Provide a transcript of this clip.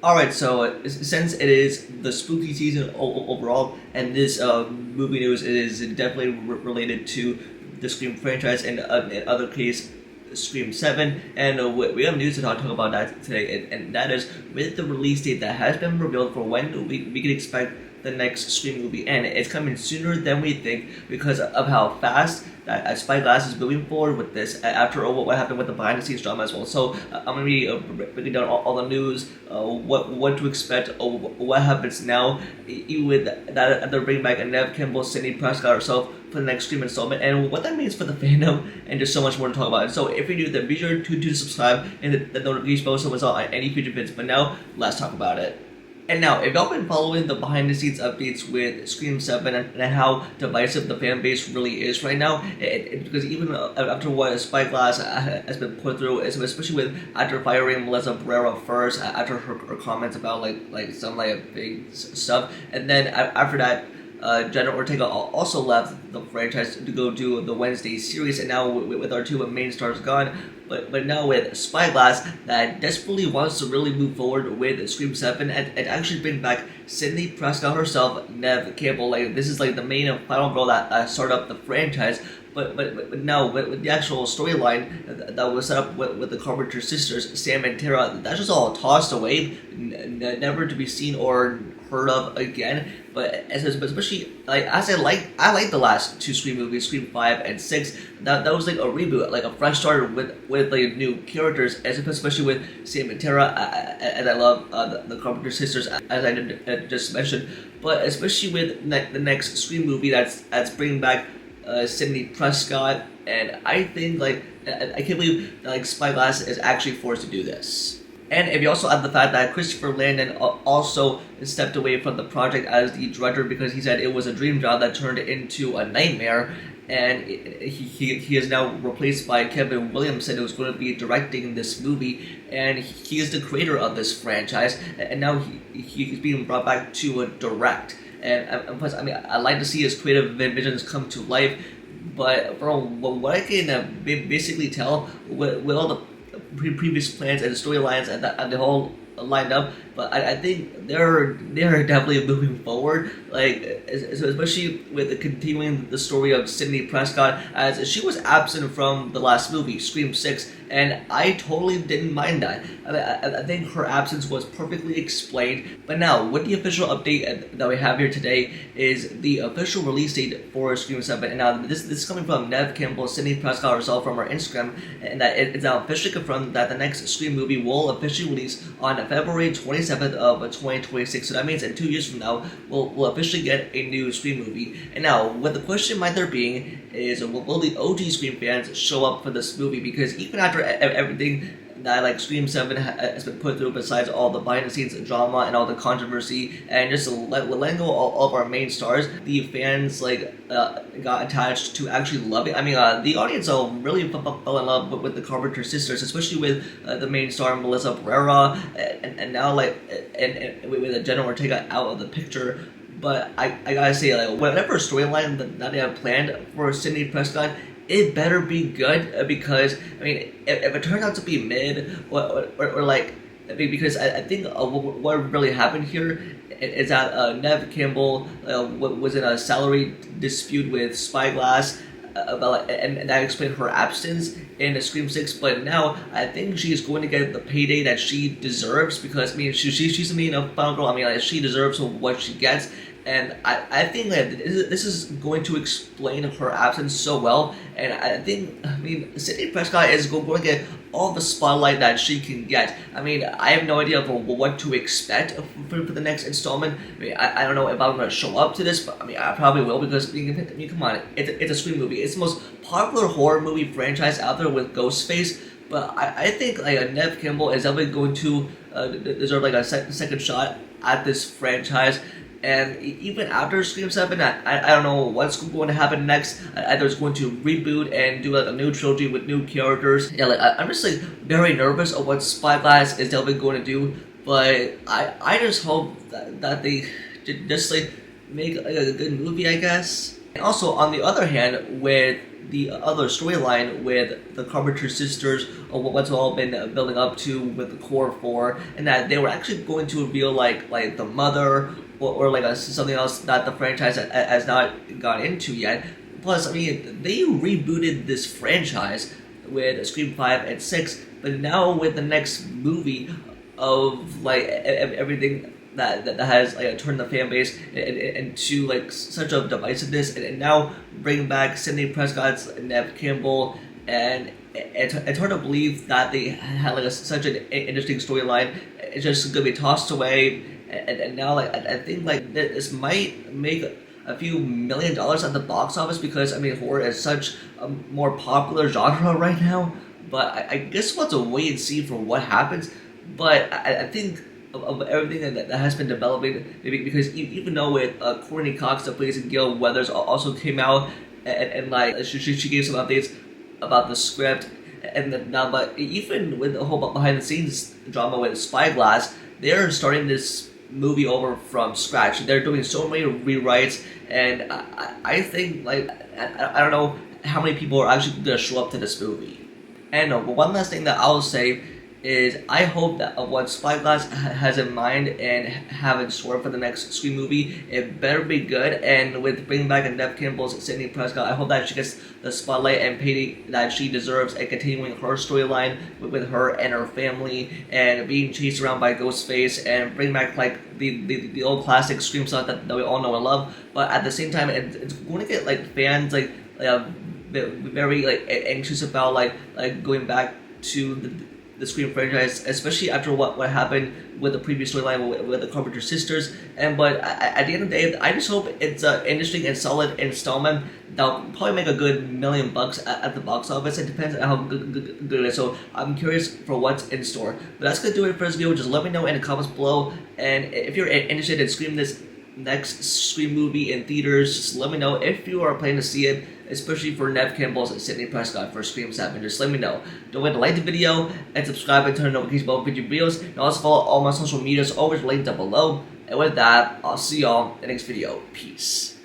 Alright, so since it is the spooky season overall, and this movie news is definitely related to the Scream franchise, and in other case, Scream 7, and we have news to talk about that today, and that is with the release date that has been revealed for when we can expect the next Scream movie, and it's coming sooner than we think because of how fast that Spyglass is moving forward with this after what happened with the behind the scenes drama as well. So I'm gonna be breaking down all the news, what to expect, what happens now, even with that they're bringing back a Neve, Campbell, Sidney Prescott herself for the next Scream installment, and what that means for the fandom, and just so much more to talk about. So if you're new, then be sure to subscribe and the notification bell so it's on any future vids. But now let's talk about it. And now, if y'all been following the behind-the-scenes updates with Scream 7 and how divisive the fan base really is right now, because even after what Spyglass has been put through, especially with after firing Melissa Barrera first, after her comments about some big stuff, and then after that, Jenna Ortega also left the franchise to go do the Wednesday series, and now with our two main stars gone, but now with Spyglass that desperately wants to really move forward with Scream 7 and actually bring back Sidney Prescott herself, Neve Campbell. This is the main and final girl that started up the franchise. But now with the actual storyline that was set up with the Carpenter sisters, Sam and Tara, that's just all tossed away, never to be seen or heard of again. But especially as I like the last two Scream movies, Scream 5 and 6. That was a reboot, a fresh start with new characters, especially with Sam and Tara, and I love the Carpenter sisters as I just mentioned. But especially with the next Scream movie that's bringing back Sidney Prescott, and I think I can't believe that Spyglass is actually forced to do this. And if you also add the fact that Christopher Landon also stepped away from the project as the director because he said it was a dream job that turned into a nightmare, and he is now replaced by Kevin Williamson, who's going to be directing this movie, and he is the creator of this franchise, and now he's being brought back to direct. And plus, I like to see his creative visions come to life, but from what I can basically tell, with all the previous plans and storylines and the whole lined up, but I think they're definitely moving forward, especially with continuing the story of Sidney Prescott, as she was absent from the last movie, Scream 6, and I totally didn't mind that. I think her absence was perfectly explained. But now, with the official update that we have here today, is the official release date for Scream 7. And now, this is coming from Neve Campbell, Sidney Prescott herself from her Instagram, and that it's now officially confirmed that the next Scream movie will officially release on February 27th of 2026. So that means in 2 years from now, we'll officially get a new Scream movie. And now, what the question might there being is, will the OG Scream fans show up for this movie? Because even after everything that Scream 7 has been put through, besides all the behind the scenes drama and all the controversy, and just letting go all of our main stars, the fans got attached to actually loving. The audience really fell in love with the Carpenter sisters, especially with the main star Melissa Barrera, and now and with Jenna Ortega out of the picture. But I gotta say, whatever storyline that they have planned for Sidney Prescott, it better be good, because if it turns out to be mid or because I think what really happened here is that Neve Campbell was in a salary dispute with Spyglass, and that explained her absence in the Scream 6. But now I think she's going to get the payday that she deserves, because she's the main final girl. She deserves what she gets. And I think that this is going to explain her absence so well. And I think, Sidney Prescott is going to get all the spotlight that she can get. I have no idea of what to expect for the next installment. I don't know if I'm going to show up to this, but I probably will, because come on, it's a Scream movie. It's the most popular horror movie franchise out there with Ghostface. But I think Neve Campbell is definitely going to deserve a second shot at this franchise. And even after Scream 7, I don't know what's going to happen next. Either it's going to reboot and do a new trilogy with new characters. Yeah, I'm just very nervous of what Spyglass is definitely going to do. But I just hope that they just make a good movie, I guess. And also, on the other hand, with the other storyline with the Carpenter sisters, or what's all been building up to with the core four, and that they were actually going to reveal like the mother or like something else that the franchise has not gone into yet. Plus, I mean, they rebooted this franchise with Scream 5 and 6, but now with the next movie of like everything that has like turned the fan base into like such a divisiveness, and now bring back Sidney Prescott's Neve Campbell, and it's hard to believe that they had like such an interesting storyline. It's just gonna be tossed away, and now like I think like this might make a few $1 million at the box office, because I mean horror is such a more popular genre right now. But I guess we'll have to wait and see for what happens. But I think of everything that has been developing, maybe because even though with Courtney Cox that plays Gil Weathers also came out and like she gave some updates about the script, and now but even with the whole behind the scenes drama with Spyglass, they're starting this movie over from scratch. They're doing so many rewrites, and I think like I don't know how many people are actually gonna show up to this movie. And one last thing that I'll say is I hope that what Spyglass has in mind and have in store for the next Scream movie, it better be good. And with bringing back a Neve Campbell's Sidney Prescott, I hope that she gets the spotlight and payday that she deserves, and continuing her storyline with her and her family, and being chased around by Ghostface, and bring back like the old classic Scream stuff that we all know and love. But at the same time, it's going to get like fans like very like anxious about like going back to the Scream franchise, especially after what happened with the previous storyline with the Carpenter sisters. But at the end of the day, I just hope it's an interesting and solid installment that'll probably make a good $1 million at the box office. It depends on how good it is. So I'm curious for what's in store. But that's gonna do it for this video. Just let me know in the comments below, and if you're interested in Scream this next Scream movie in theaters, just let me know. If you are planning to see it, especially for Neve Campbell's and Sidney Prescott for Scream 7, just let me know. Don't forget to like the video and subscribe and turn on notifications bell for future videos, and also follow all my social medias, always linked down below. And with that, I'll see y'all in the next video. Peace.